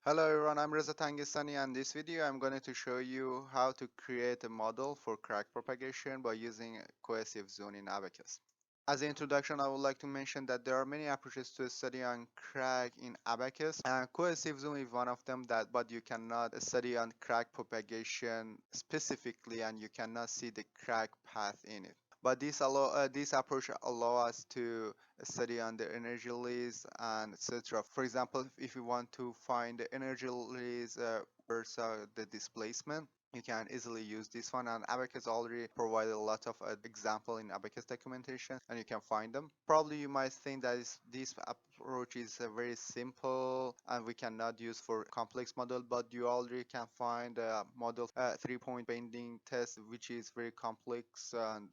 Hello everyone, I'm Reza Tangistani, and in this video I'm going to show you how to create a model for crack propagation by using cohesive zone in Abaqus. As an introduction, I would like to mention that there are many approaches to study on crack in Abaqus, and cohesive zone is one of them, but you cannot study on crack propagation specifically, and you cannot see the crack path in it. But this approach allow us to study on the energy release and etc. For example, if you want to find the energy release versus the displacement, you can easily use this one, and Abaqus already provided a lot of example in Abaqus documentation, and you can find them. Probably you might think that this approach is very simple and we cannot use for complex model, but you already can find a model 3-point bending test which is very complex, and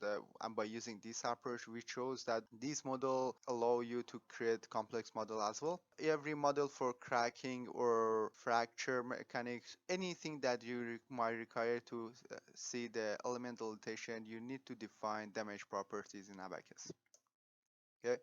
by using this approach we shows that this model allow you to create complex model as well. Every model for cracking or fracture mechanics, anything that you might require to see the elemental rotation, you need to define damage properties in Abaqus. Okay.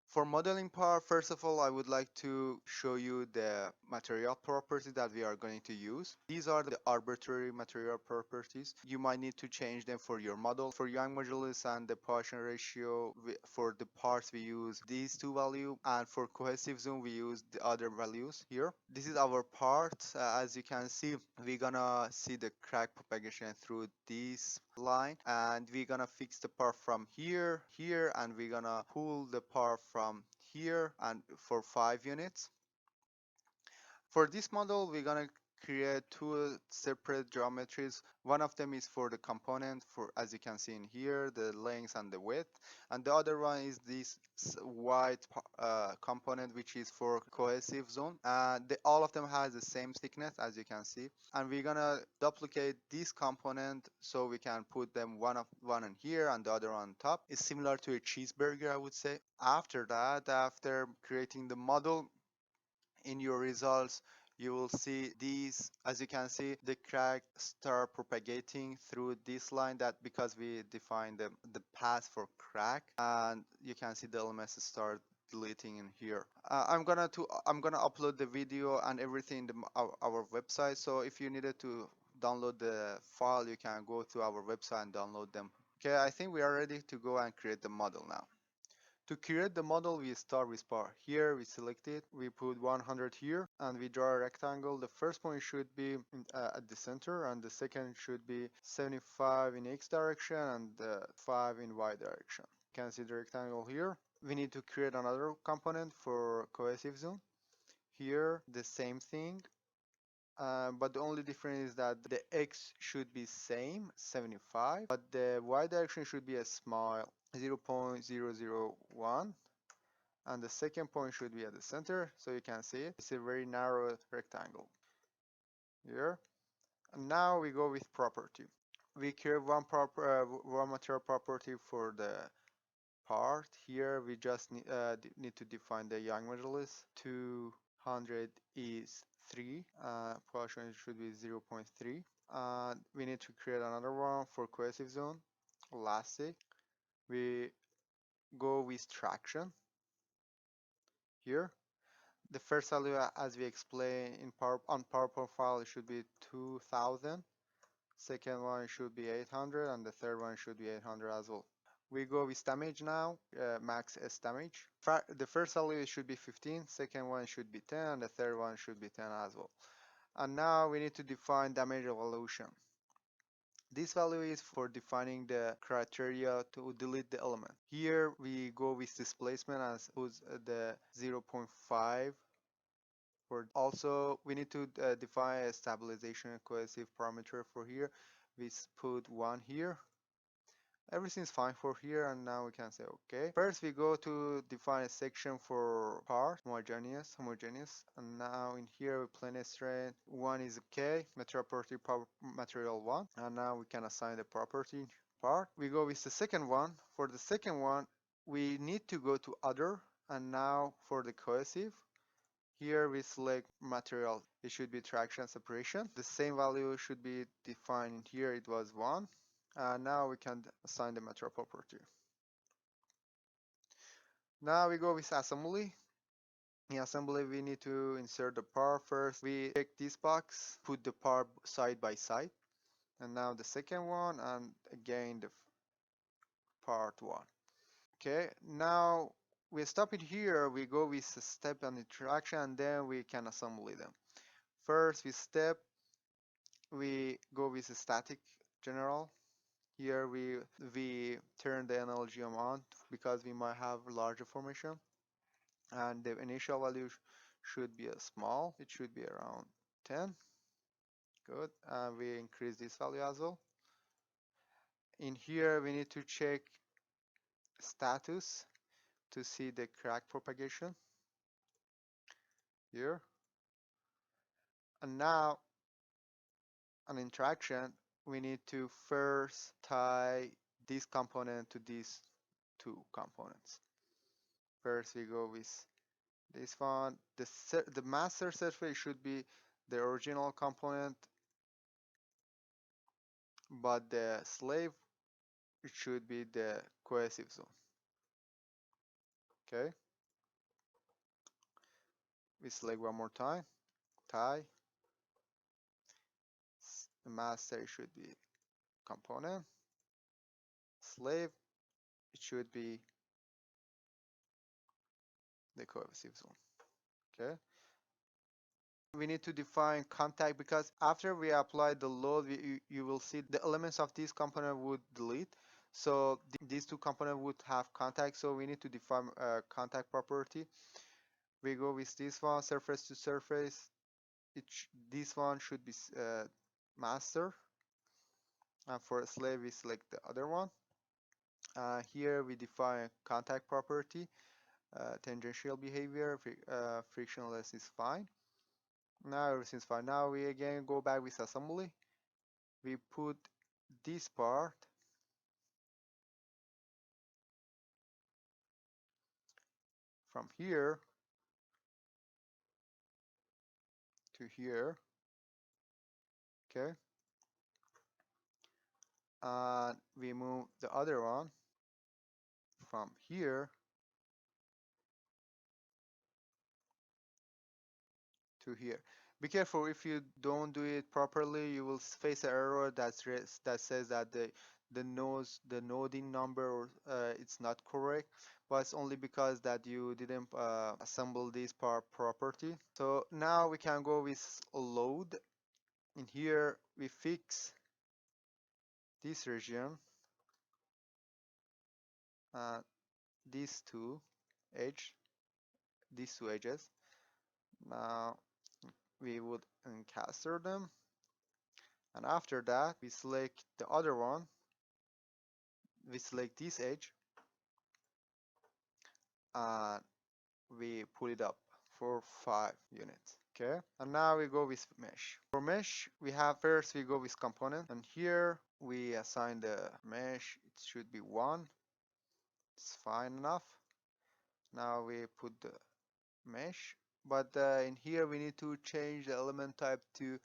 For modeling part, first of all, I would like to show you the material properties that we are going to use. These are the arbitrary material properties. You might need to change them for your model. For Young modulus and the Poisson ratio, for the parts we use these two values, and for cohesive zone we use the other values here. This is our part. As you can see, we're gonna see the crack propagation through this line, and we're gonna fix the part from here, and we're gonna pull the part from here, and for 5 units. For this model, we're gonna create two separate geometries. One of them is for the component, for as you can see in here, the length and the width, and the other one is this white component, which is for cohesive zone. All of them has the same thickness, as you can see, and we're gonna duplicate this component so we can put them one in here and the other on top. It's similar to a cheeseburger, I would say. After that, after creating the model, in your results you will see these. As you can see, the crack start propagating through this line, that because we defined the path for crack, and you can see the elements start deleting in here. I'm gonna upload the video and everything in our website, so if you needed to download the file, you can go to our website and download them. Okay, I think we are ready to go and create the model now. To create the model, we start with part. Here we select it, we put 100 here, and we draw a rectangle. The first point should be at the center, and the second should be 75 in x direction and 5 in y direction. You can see the rectangle here. We need to create another component for cohesive zone. Here the same thing, but the only difference is that the x should be same, 75, but the y direction should be a small 0.001, and the second point should be at the center, so you can see it. It's a very narrow rectangle here. And now we go with property. We create one material property for the part. Here we just need to define the Young modulus. 200 is 3, Poisson should be 0.3. We need to create another one for cohesive zone, elastic. We go with traction here. The first value, as we explained on PowerPoint file, it should be 2000. Second one should be 800, and the third one should be 800 as well. We go with damage now, max S damage. The first value should be 15, second one should be 10, and the third one should be 10 as well. And now we need to define damage evolution. This value is for defining the criteria to delete the element. Here we go with displacement as the 0.5. Also, we need to define a stabilization and cohesive parameter for here. We put 1 here. Everything's fine for here, and now we can say okay. First we go to define a section for part, homogeneous, and now in here we plane strain 1 is okay, material property material 1, and now we can assign the property part. We go with the second one. For the second one we need to go to other, and now for the cohesive, here we select material. It should be traction separation. The same value should be defined here. It was 1. Now we can assign the material property. Now we go with assembly. In assembly, we need to insert the part first. We check this box, put the part side by side, and now the second one, and again the part one. Okay, now we stop it here. We go with a step and interaction, and then we can assemble them. First, we go with a static general. Here we turn the energy amount because we might have larger formation, and the initial value should be a small. It should be around 10. Good. We increase this value as well. In here, we need to check status to see the crack propagation here. And now, an interaction, we need to first tie this component to these two components. First, we go with this one. The master surface should be the original component, but the slave, it should be the cohesive zone. Okay, we select one more time, tie. The master should be component, slave, it should be the cohesive zone. Okay, we need to define contact because after we apply the load, you will see the elements of this component would delete. So these two components would have contact. So we need to define a contact property. We go with this one, surface to surface. This one should be master, and for a slave we select the other one. Here we define contact property, tangential behavior, frictionless is fine. Now everything's fine. Now we again go back with assembly. We put this part from here to here. Okay, and we move the other one from here to here. Be careful, if you don't do it properly, you will face an error that says that the noding number or it's not correct, but it's only because that you didn't assemble this part property. So now we can go with load. In here we fix this region, uh, these two these two edges. Now we would encaster them, and after that we select the other one. We select this edge and we pull it up for 5 units. Okay, and now we go with mesh. For mesh, we have first we go with component, and here we assign the mesh. It should be 1. It's fine enough. Now we put the mesh, but in here we need to change the element type to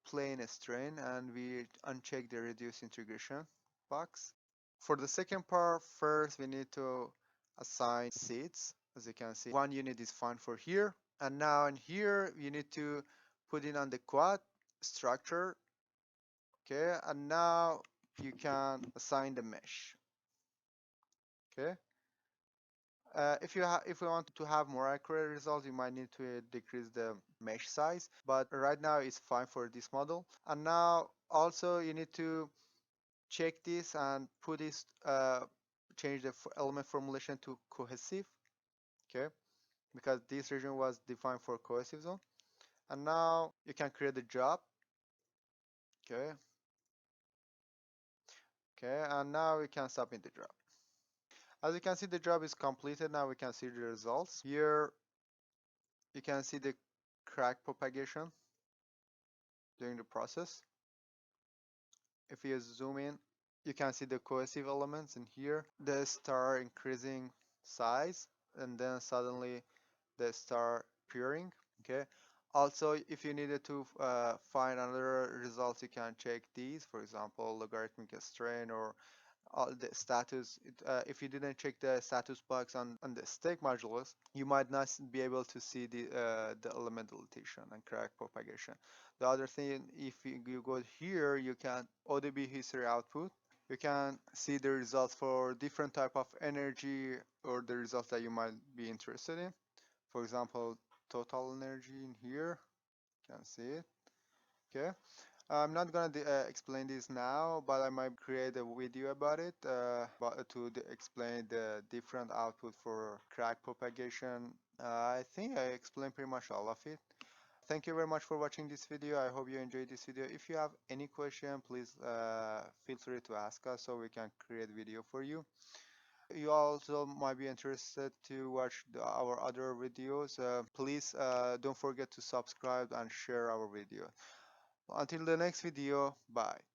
plane strain, and we uncheck the reduce integration box. For the second part, first we need to assign seats. As you can see, 1 unit is fine for here. And now in here, you need to put it on the quad structure. Okay, and now you can assign the mesh. Okay. If you want to have more accurate results, you might need to decrease the mesh size. But right now, it's fine for this model. And now also you need to check this and put this change the element formulation to cohesive. Okay, because this region was defined for cohesive zone. And now you can create a job. Okay, and now we can submit the job. As you can see, the job is completed. Now we can see the results. Here you can see the crack propagation during the process. If you zoom in, you can see the cohesive elements in here. The star increasing size, and then suddenly the star appearing. Okay. Also, if you needed to find another results, you can check these. For example, logarithmic strain or all the status. If you didn't check the status box on the stake modulus, you might not be able to see the element deletion and crack propagation. The other thing, if you go here, you can ODB history output. You can see the results for different type of energy or the results that you might be interested in. For example, total energy in here, you can see it. Okay. I'm not gonna explain this now, but I might create a video about it, to explain the different output for crack propagation. I think I explained pretty much all of it. Thank you very much for watching this video. I hope you enjoyed this video. If you have any question, please feel free to ask us so we can create video for you. You also might be interested to watch our other videos. Please don't forget to subscribe and share our video. Until the next video, bye.